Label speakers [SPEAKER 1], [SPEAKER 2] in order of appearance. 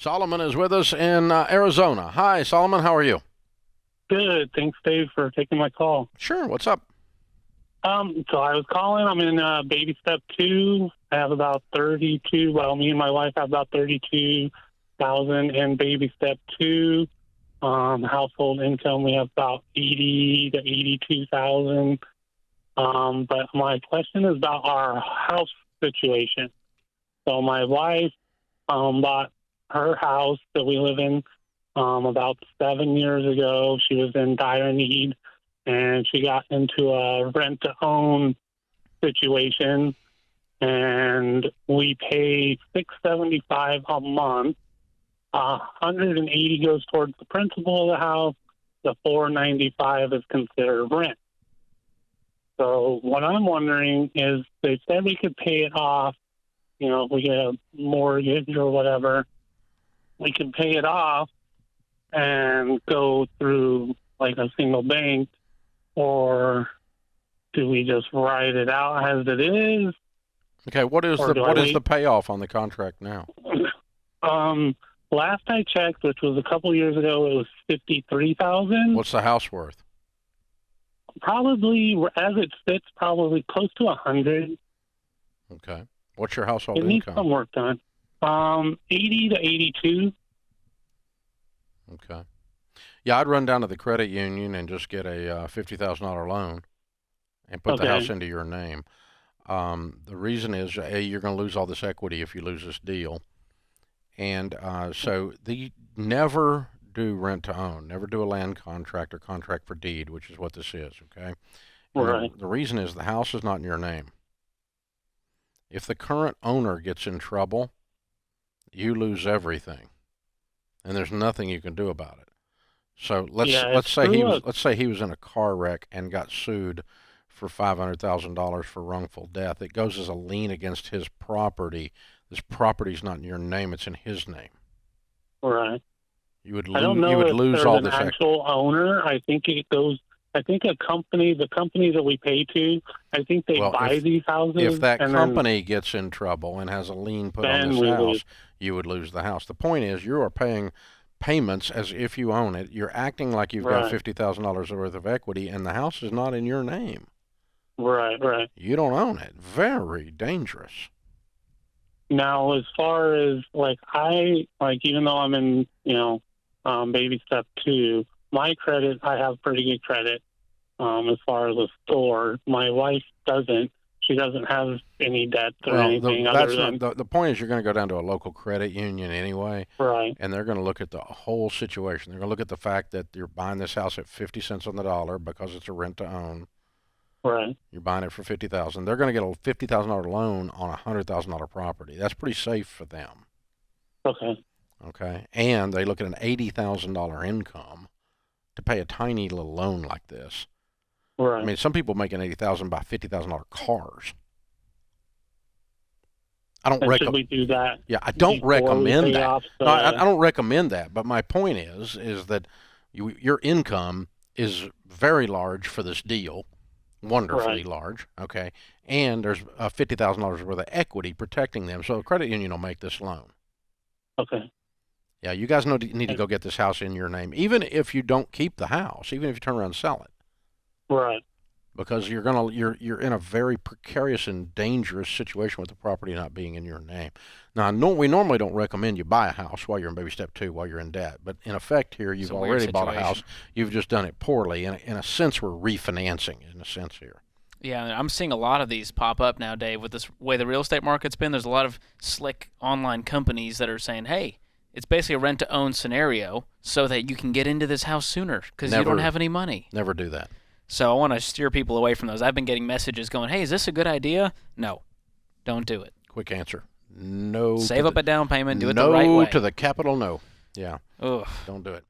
[SPEAKER 1] Solomon is with us in Arizona. Hi, Solomon. How are you?
[SPEAKER 2] Good. Thanks, Dave, for taking my call.
[SPEAKER 1] Sure. What's up?
[SPEAKER 2] So I was calling. I'm in baby step two. I have about 32. Well, me and my wife have about 32,000 in baby step two. Household income, we have about 80 to 82,000. But my question is about our house situation. So my wife bought her house that we live in about 7 years ago. She was in dire need, and she got into a rent-to-own situation, and we pay $675 a month. 180 goes towards the principal of the house. The 495 is considered rent. So what I'm wondering is, they said we could pay it off. If we get a mortgage or whatever, we can pay it off and go through like a single bank, or do we just write it out as it is?
[SPEAKER 1] Okay. What is
[SPEAKER 2] Or
[SPEAKER 1] the
[SPEAKER 2] do I
[SPEAKER 1] what is
[SPEAKER 2] wait?
[SPEAKER 1] the payoff on the contract now?
[SPEAKER 2] Last I checked, which was a couple years ago, it was 53,000.
[SPEAKER 1] What's the house worth?
[SPEAKER 2] Probably, as it sits, probably close to 100.
[SPEAKER 1] Okay. What's your household
[SPEAKER 2] It needs
[SPEAKER 1] income?
[SPEAKER 2] some work done. 80 to 82.
[SPEAKER 1] Okay. Yeah, I'd run down to the credit union and just get a $50,000 loan and put the house
[SPEAKER 2] Okay.
[SPEAKER 1] into your name. The reason is, A, you're going to lose all this equity if you lose this deal. And so the never do rent to own, never do a land contract or contract for deed, which is what this is, okay? And
[SPEAKER 2] Right.
[SPEAKER 1] the reason is the house is not in your name. If the current owner gets in trouble, you lose everything, and there's nothing you can do about it. So let's
[SPEAKER 2] Yeah,
[SPEAKER 1] let's
[SPEAKER 2] it's
[SPEAKER 1] say he
[SPEAKER 2] through
[SPEAKER 1] was
[SPEAKER 2] a.
[SPEAKER 1] let's say he was in a car wreck and got sued for $500,000 for wrongful death. It goes as a lien against his property. This property's not in your name; it's in his name.
[SPEAKER 2] Right.
[SPEAKER 1] You would
[SPEAKER 2] I don't
[SPEAKER 1] lose you
[SPEAKER 2] know
[SPEAKER 1] would
[SPEAKER 2] if
[SPEAKER 1] lose
[SPEAKER 2] there's
[SPEAKER 1] all
[SPEAKER 2] an
[SPEAKER 1] this equity.
[SPEAKER 2] actual owner. I think it goes. I think the company that we pay to, I think they
[SPEAKER 1] Well,
[SPEAKER 2] buy these
[SPEAKER 1] if
[SPEAKER 2] houses,
[SPEAKER 1] that
[SPEAKER 2] and then
[SPEAKER 1] company gets in trouble and has a lien put on
[SPEAKER 2] then
[SPEAKER 1] this
[SPEAKER 2] we lose.
[SPEAKER 1] house, you would lose the house. The point is, you are paying payments as if you own it. You're acting like you've got
[SPEAKER 2] Right.
[SPEAKER 1] $50,000 worth of equity, and the house is not in your name.
[SPEAKER 2] Right. Right.
[SPEAKER 1] You don't own it. Very dangerous.
[SPEAKER 2] Now, as far as even though I'm in, baby step two, my credit, I have pretty good credit. As far as a store, my wife doesn't. She doesn't have any debt or
[SPEAKER 1] Well,
[SPEAKER 2] anything other
[SPEAKER 1] that's not
[SPEAKER 2] than
[SPEAKER 1] the point. Is you're going to go down to a local credit union anyway,
[SPEAKER 2] right,
[SPEAKER 1] and they're going to look at the whole situation. They're going to look at the fact that you're buying this house at 50 cents on the dollar because it's a rent to own.
[SPEAKER 2] right.
[SPEAKER 1] You're buying it for 50,000. They're going to get a $50,000 loan on a $100,000 property. That's pretty safe for them.
[SPEAKER 2] Okay,
[SPEAKER 1] Okay, and they look at an $80,000 income to pay a tiny little loan like this. I
[SPEAKER 2] right.
[SPEAKER 1] mean, some people making 80,000 buy $50,000 cars. I don't
[SPEAKER 2] And should
[SPEAKER 1] recommend.
[SPEAKER 2] we do that
[SPEAKER 1] Yeah, I don't
[SPEAKER 2] before we
[SPEAKER 1] recommend
[SPEAKER 2] pay
[SPEAKER 1] that.
[SPEAKER 2] off
[SPEAKER 1] No, I
[SPEAKER 2] the?
[SPEAKER 1] don't recommend that. But my point is that your income is very large for this deal, wonderfully
[SPEAKER 2] Right.
[SPEAKER 1] large. Okay, and there's $50,000 worth of equity protecting them. So a credit union will make this loan.
[SPEAKER 2] Okay.
[SPEAKER 1] Yeah, you guys need to go get this house in your name, even if you don't keep the house, even if you turn around and sell it,
[SPEAKER 2] Right.
[SPEAKER 1] because you're in a very precarious and dangerous situation with the property not being in your name. Now, no, we normally don't recommend you buy a house while you're in baby step two, while you're in debt. But in effect, here
[SPEAKER 3] It's
[SPEAKER 1] you've
[SPEAKER 3] a weird
[SPEAKER 1] already bought a house.
[SPEAKER 3] situation.
[SPEAKER 1] You've just done it poorly. In a sense, we're refinancing. In a sense, here.
[SPEAKER 3] Yeah, I'm seeing a lot of these pop up now, Dave, with this way the real estate market's been. There's a lot of slick online companies that are saying, hey, it's basically a rent to own scenario so that you can get into this house sooner because you don't
[SPEAKER 1] Never,
[SPEAKER 3] have any money.
[SPEAKER 1] never do that.
[SPEAKER 3] So I want to steer people away from those. I've been getting messages going, hey, is this a good idea? No, don't do it.
[SPEAKER 1] Quick answer: no.
[SPEAKER 3] Save up a down payment, do it the right
[SPEAKER 1] No
[SPEAKER 3] way.
[SPEAKER 1] to the capital no. Yeah,
[SPEAKER 3] Ugh.
[SPEAKER 1] don't do it.